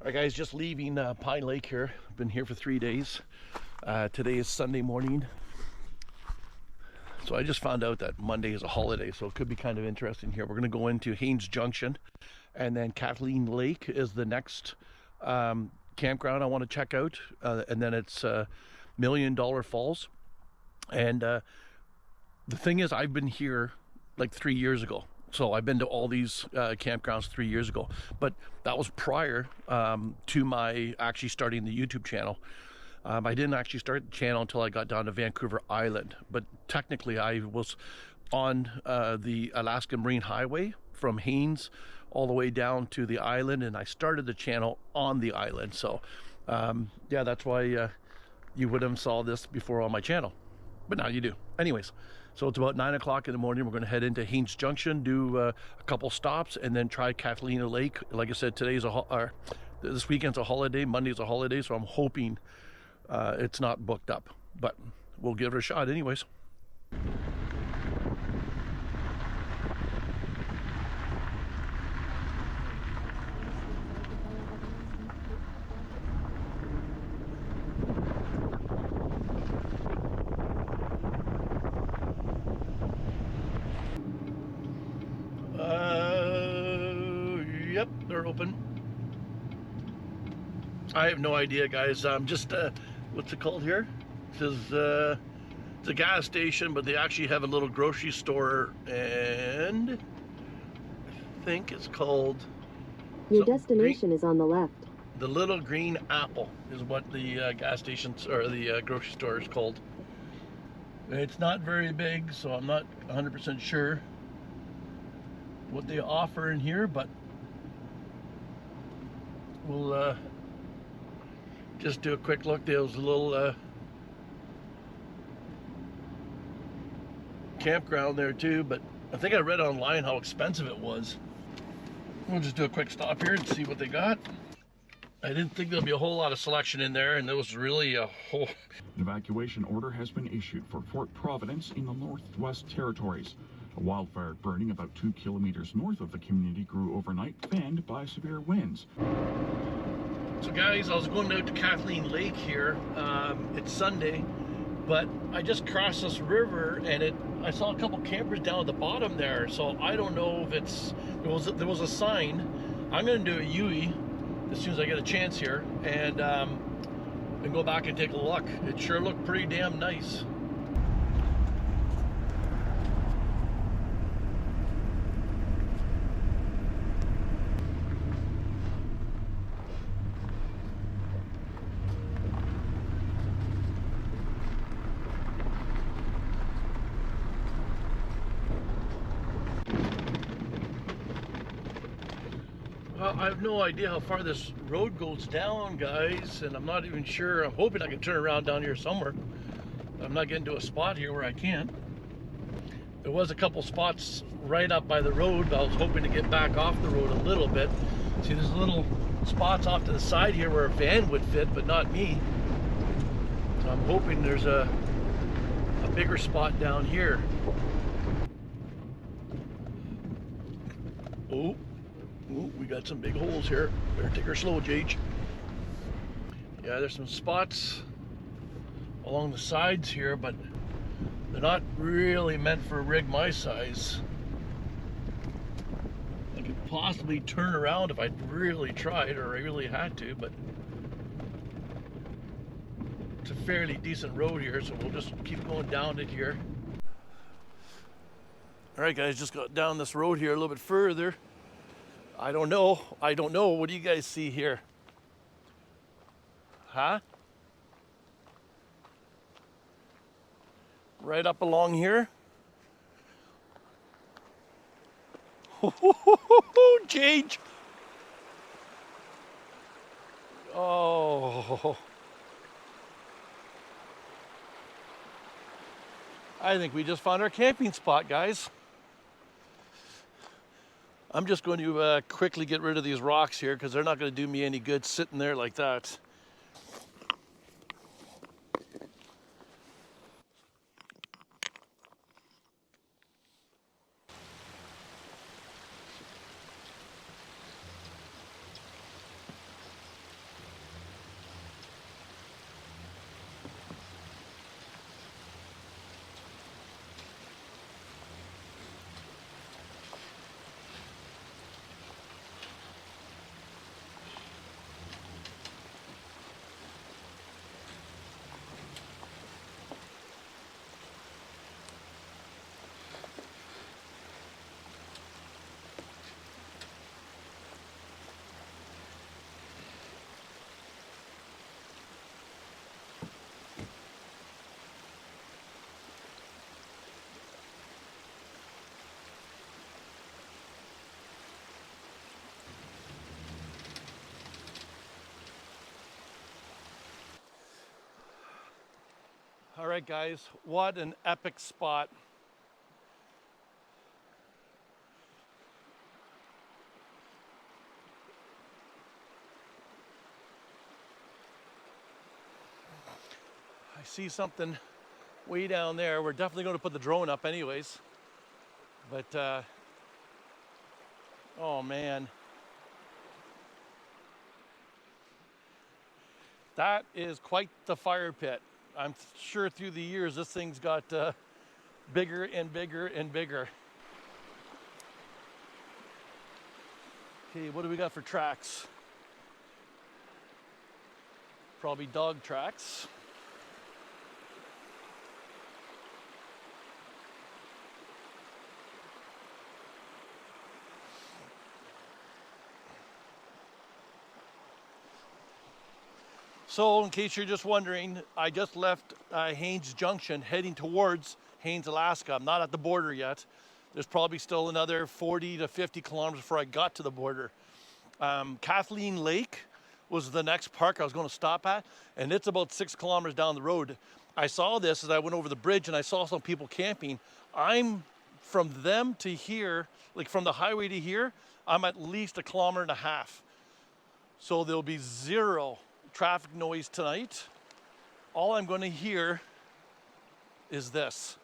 All right, guys, just leaving Pine Lake here. Been here for 3 days. Today is Sunday morning. So I just found out that Monday is a holiday, so it could be kind of interesting here. We're going to go into Haines Junction, and then Kathleen Lake is the next campground I want to check out. And then it's $1 Million Falls. And the thing is, I've been here like 3 years ago. So I've been to all these campgrounds 3 years ago, but that was prior to my actually starting the YouTube channel. I didn't actually start the channel until I got down to Vancouver Island, but technically I was on the Alaska Marine Highway from Haines all the way down to the island, and I started the channel on the island. So yeah, that's why you would have saw this before on my channel, but now you do. Anyways, so it's about 9 o'clock in the morning. We're going to head into Haines Junction, do a couple stops, and then try Catalina Lake. Like I said, this weekend's a holiday. Monday's a holiday, so I'm hoping it's not booked up. But we'll give it a shot anyways. Yep, they're open. I have no idea, guys. I'm just, what's it called here? It says, it's a gas station, but they actually have a little grocery store, and I think it's called... Your destination is on the left. The Little Green Apple is what the gas station, or the grocery store is called. It's not very big, so I'm not 100% sure what they offer in here, but we'll just do a quick look. There was a little campground there too, but I think I read online how expensive it was. We'll just do a quick stop here and see what they got. I didn't think there'll be a whole lot of selection in there, and there was really a whole... An evacuation order has been issued for Fort Providence in the Northwest Territories. A wildfire burning about 2 kilometers north of the community grew overnight, fanned by severe winds. So guys, I was going out to Kathleen Lake here. It's Sunday, but I just crossed this river, and I saw a couple campers down at the bottom there. So I don't know if there was a sign. I'm going to do a UE as soon as I get a chance here, and go back and take a look. It sure looked pretty damn nice. Well, I have no idea how far this road goes down, guys, and I'm not even sure. I'm hoping I can turn around down here somewhere. I'm not getting to a spot here where I can. There was a couple spots right up by the road, but I was hoping to get back off the road a little bit. See, there's little spots off to the side here where a van would fit, but not me. So I'm hoping there's a bigger spot down here. Oh. Ooh, we got some big holes here. Better take her slow, Jage. Yeah, there's some spots along the sides here, but they're not really meant for a rig my size. I could possibly turn around if I really tried, or I really had to, but it's a fairly decent road here, so we'll just keep going down it here. All right, guys, just got down this road here a little bit further. I don't know. What do you guys see here? Huh? Right up along here? Change. Oh. I think we just found our camping spot, guys. I'm just going to quickly get rid of these rocks here because they're not going to do me any good sitting there like that. All right, guys, what an epic spot. I see something way down there. We're definitely going to put the drone up anyways. But, oh man. That is quite the fire pit. I'm sure through the years this thing's got bigger and bigger and bigger. Okay, what do we got for tracks? Probably dog tracks. So, in case you're just wondering, I just left Haines Junction heading towards Haines, Alaska. I'm not at the border yet. There's probably still another 40 to 50 kilometers before I got to the border. Kathleen Lake was the next park I was going to stop at, and it's about 6 kilometers down the road. I saw this as I went over the bridge, and I saw some people camping. I'm from them to here, like from the highway to here, I'm at least 1.5 kilometers. So there'll be zero traffic noise tonight. All I'm going to hear is this.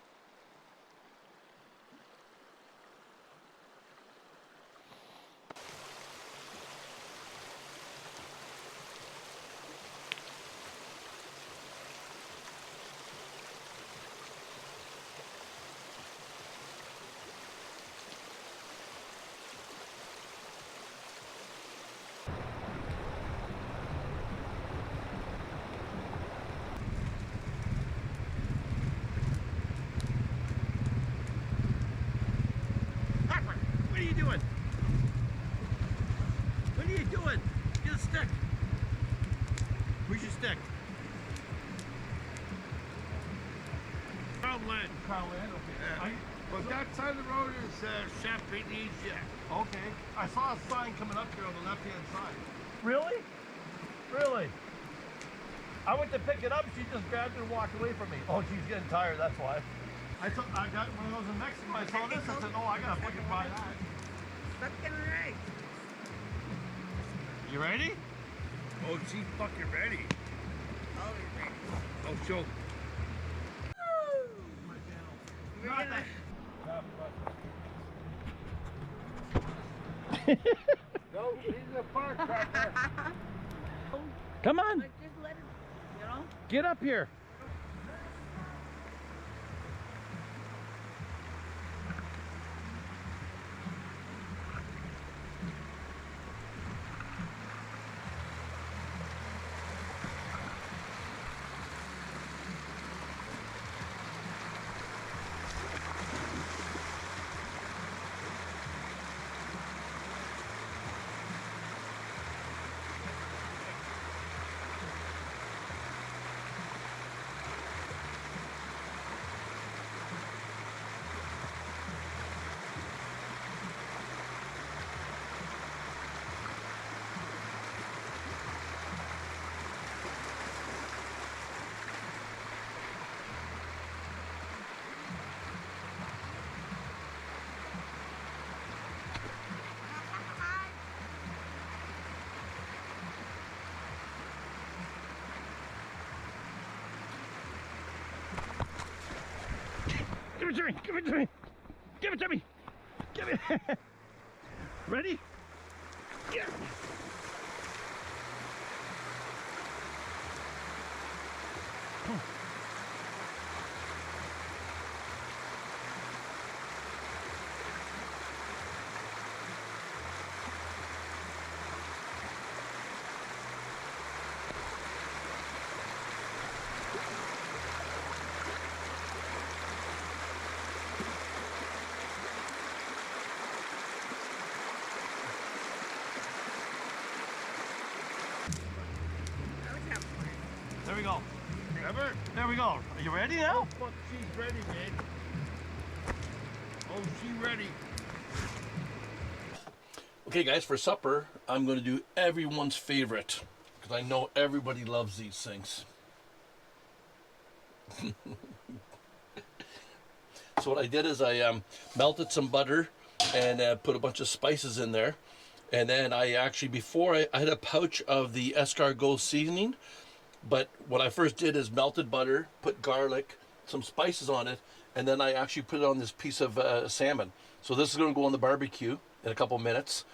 What are you doing? What are you doing? Get a stick. Where's your stick? Crowland. Crowland, okay. Yeah. Well, that side of the road is Champagne East. Okay. I saw a sign coming up here on the left-hand side. Really? Really? I went to pick it up, she just grabbed it and walked away from me. Oh, she's getting tired, that's why. I got when I was in Mexico, I saw this, I said, oh, I gotta fucking buy that. Fucking right. You ready? Oh, she's fucking ready. Oh, show. No, she's a park cracker. Come on, Just let it, you know? get up here. Give it to me, give it to me, give it to me, give it. Ready? Yeah. There we go. Ever? There we go. Are you ready now? Fuck, she's ready, man. Oh, she's ready. Okay guys, for supper, I'm going to do everyone's favorite, because I know everybody loves these things. So what I did is I melted some butter and put a bunch of spices in there. And then I actually, before I had a pouch of the escargot seasoning, but what I first did is melted butter, put garlic, some spices on it, and then I actually put it on this piece of salmon. So this is going to go on the barbecue in a couple minutes.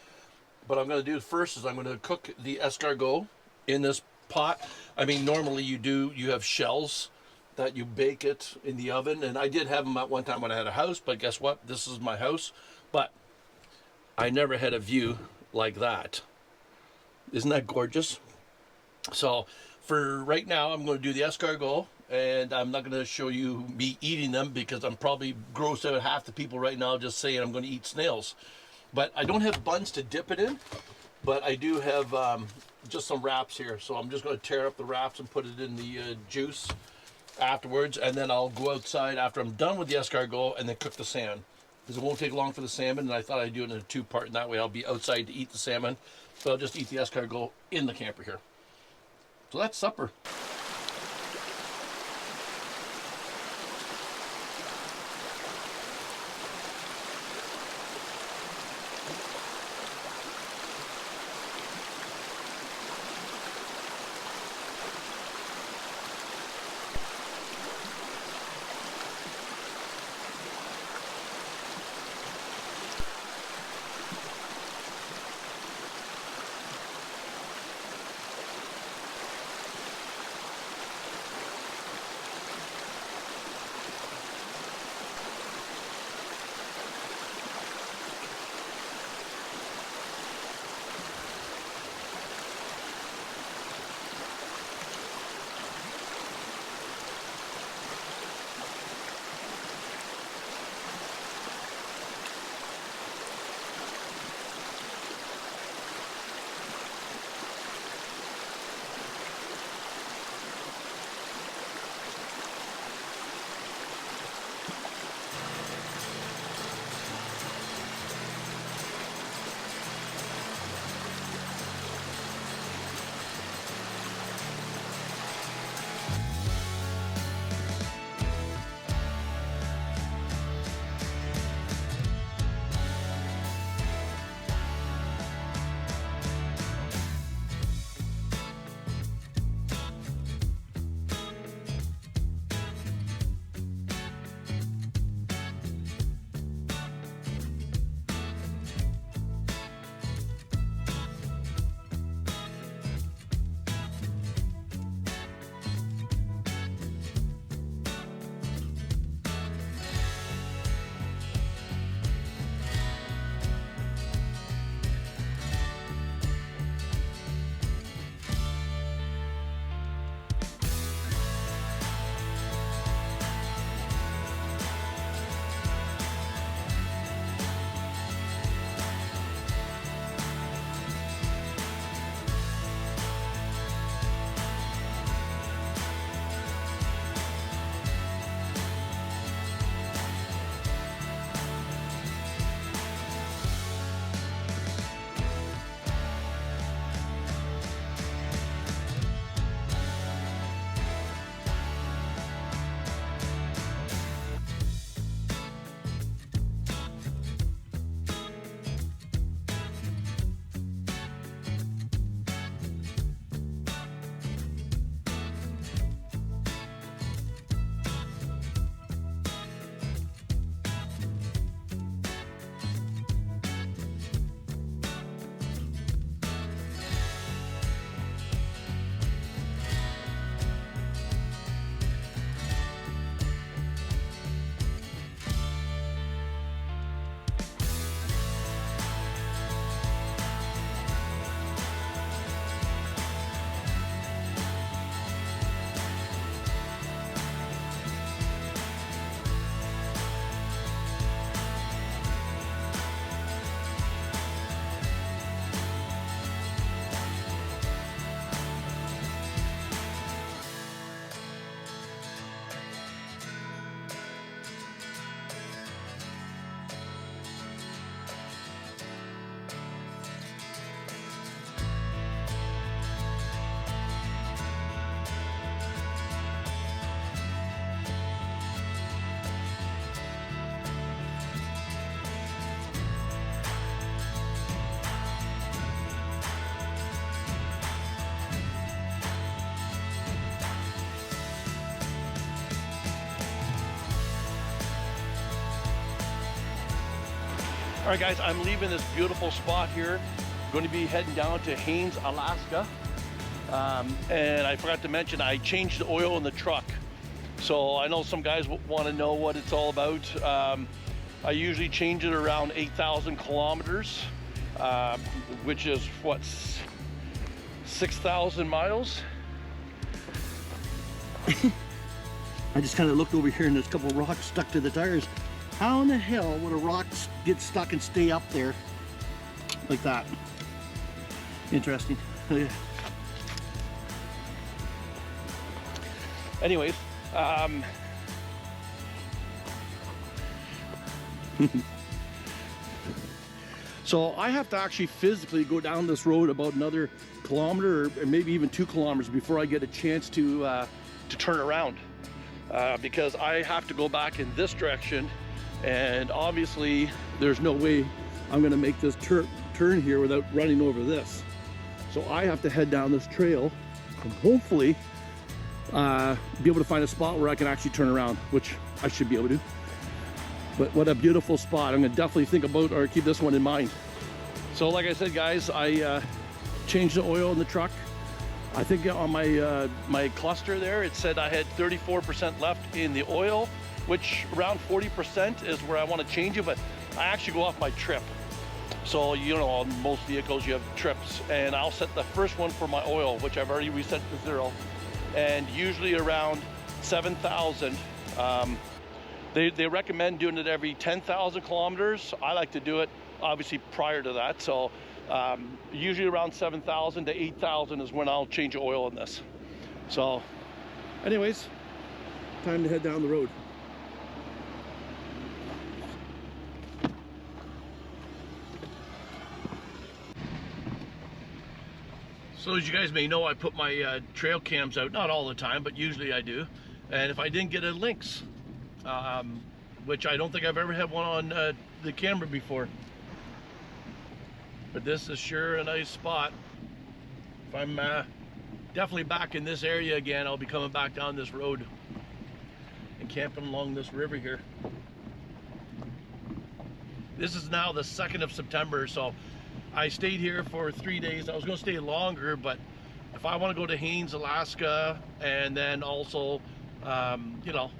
What I'm going to do first is I'm going to cook the escargot in this pot. I mean, normally you have shells that you bake it in the oven, and I did have them at one time when I had a house, but guess what? This is my house, but I never had a view like that. Isn't that gorgeous? So for right now, I'm going to do the escargot, and I'm not going to show you me eating them because I'm probably grossed out half the people right now just saying I'm going to eat snails. But I don't have buns to dip it in, but I do have just some wraps here. So I'm just going to tear up the wraps and put it in the juice afterwards, and then I'll go outside after I'm done with the escargot and then cook the salmon, because it won't take long for the salmon, and I thought I'd do it in a two-part, and that way I'll be outside to eat the salmon, so I'll just eat the escargot in the camper here. So that's supper. All right, guys, I'm leaving this beautiful spot here. Going to be heading down to Haines, Alaska. And I forgot to mention, I changed the oil in the truck. So I know some guys want to know what it's all about. I usually change it around 8,000 kilometers, which is what, 6,000 miles? I just kind of looked over here and there's a couple of rocks stuck to the tires. How in the hell would a rock get stuck and stay up there like that? Interesting. Anyways, so I have to actually physically go down this road about another kilometer or maybe even 2 kilometers before I get a chance to turn around, because I have to go back in this direction, and obviously there's no way I'm going to make this turn here without running over this. So I have to head down this trail and hopefully be able to find a spot where I can actually turn around, which I should be able to. But what a beautiful spot. I'm going to definitely think about or keep this one in mind. So like I said, guys, I changed the oil in the truck. I think on my my cluster there, it said I had 34% left in the oil, which around 40% is where I want to change it, but I actually go off my trip. So, you know, on most vehicles you have trips, and I'll set the first one for my oil, which I've already reset to 0, and usually around 7,000. They recommend doing it every 10,000 kilometers. I like to do it obviously prior to that, so usually around 7,000 to 8,000 is when I'll change oil in this. So anyways, time to head down the road. So as you guys may know, I put my trail cams out, not all the time, but usually I do. And if I didn't get a lynx, which I don't think I've ever had one on the camera before, but this is sure a nice spot. If I'm definitely back in this area again, I'll be coming back down this road and camping along this river here. This is now the 2nd of September, so I stayed here for 3 days. I was going to stay longer, but if I want to go to Haines, Alaska, and then also, you know,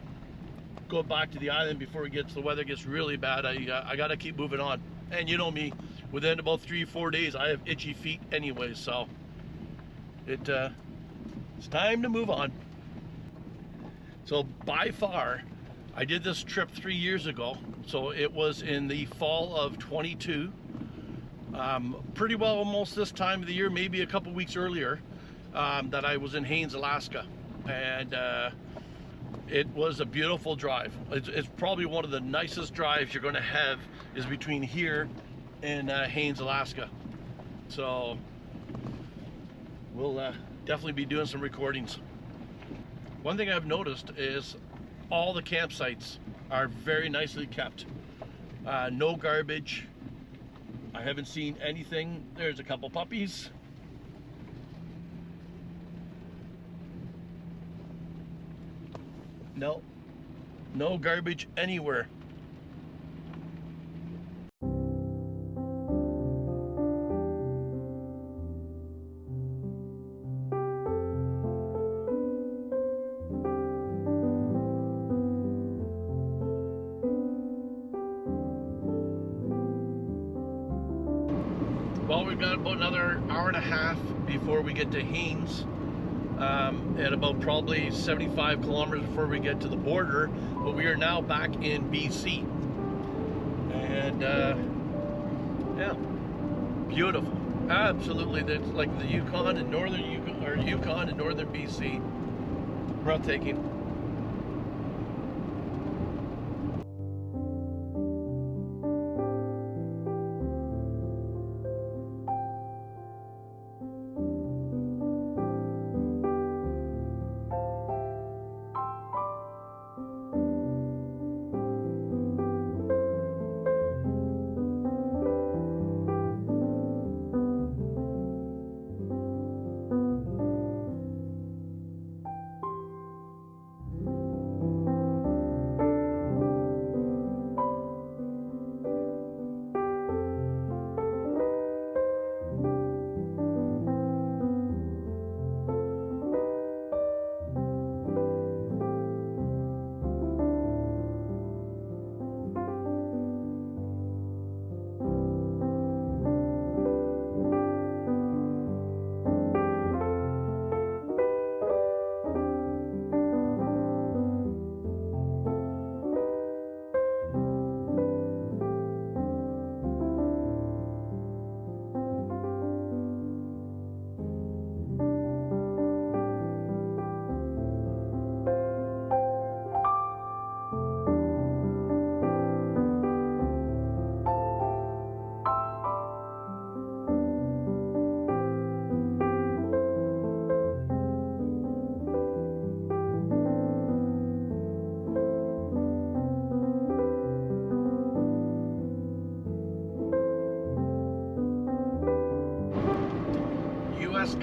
go back to the island before the weather gets really bad, I got to keep moving on. And you know me, within about 3-4 days, I have itchy feet anyway, so it's time to move on. So by far, I did this trip 3 years ago, so it was in the fall of 22. Pretty well almost this time of the year, maybe a couple weeks earlier, that I was in Haines, Alaska, and it was a beautiful drive. It's probably one of the nicest drives you're going to have is between here and Haines, Alaska. So we'll definitely be doing some recordings. One thing I've noticed is all the campsites are very nicely kept. No garbage. I haven't seen anything. There's a couple puppies. No garbage anywhere. Well, we've got about another hour and a half before we get to Haines, at about probably 75 kilometers before we get to the border, but we are now back in BC. And yeah, beautiful. Absolutely, that's like the Yukon and northern Yukon, or Yukon and northern BC. Breathtaking.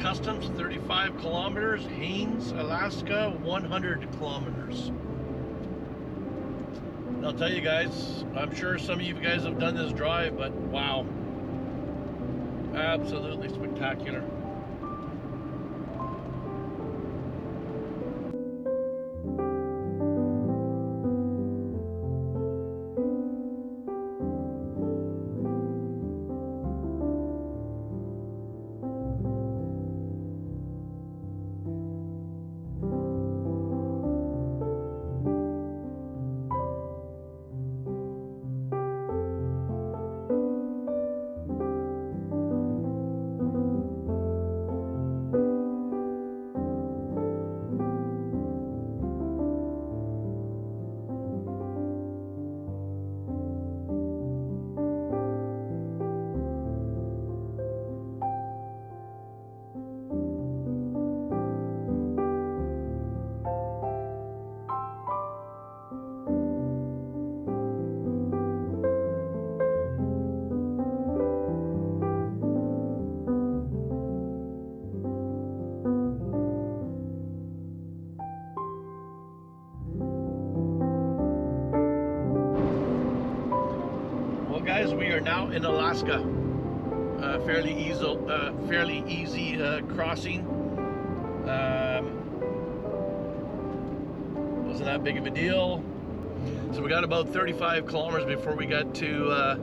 Customs 35 kilometers, Haines, Alaska 100 kilometers. And I'll tell you guys, I'm sure some of you guys have done this drive, but wow, absolutely spectacular. Guys, we are now in Alaska. Fairly easy crossing. Wasn't that big of a deal. So we got about 35 kilometers before we got to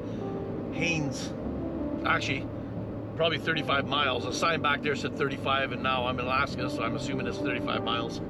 Haines. Actually, probably 35 miles. The sign back there said 35, and now I'm in Alaska, so I'm assuming it's 35 miles.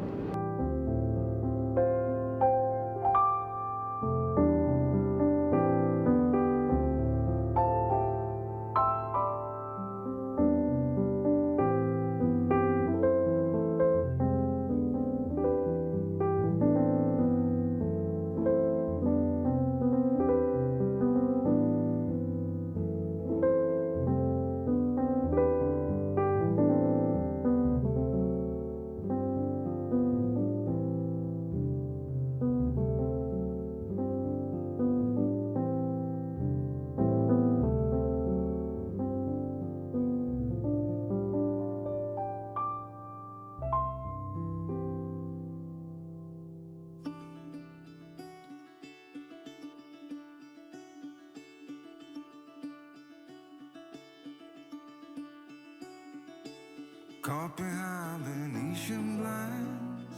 Caught behind Venetian blinds,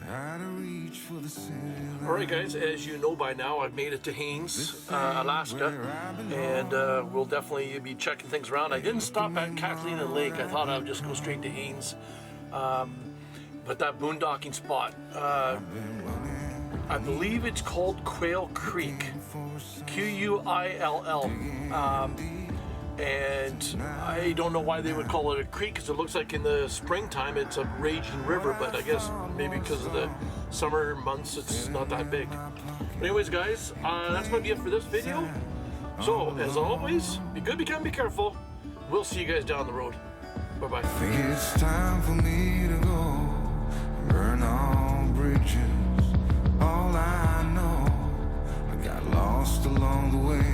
how to reach for the city. Alright guys, as you know by now, I've made it to Haines, Alaska, and we'll definitely be checking things around. I didn't stop at Catalina Lake. I thought I would just go straight to Haines, but that boondocking spot, I believe it's called Quail Creek, Q-U-I-L-L. And I don't know why they would call it a creek, because it looks like in the springtime it's a raging river, but I guess maybe because of the summer months it's not that big. But anyways guys, that's going to be it for this video. So as always, be good, be kind, be careful. We'll see you guys down the road. Bye bye. I think it's time for me to go burn all bridges. All I know, I got lost along the way.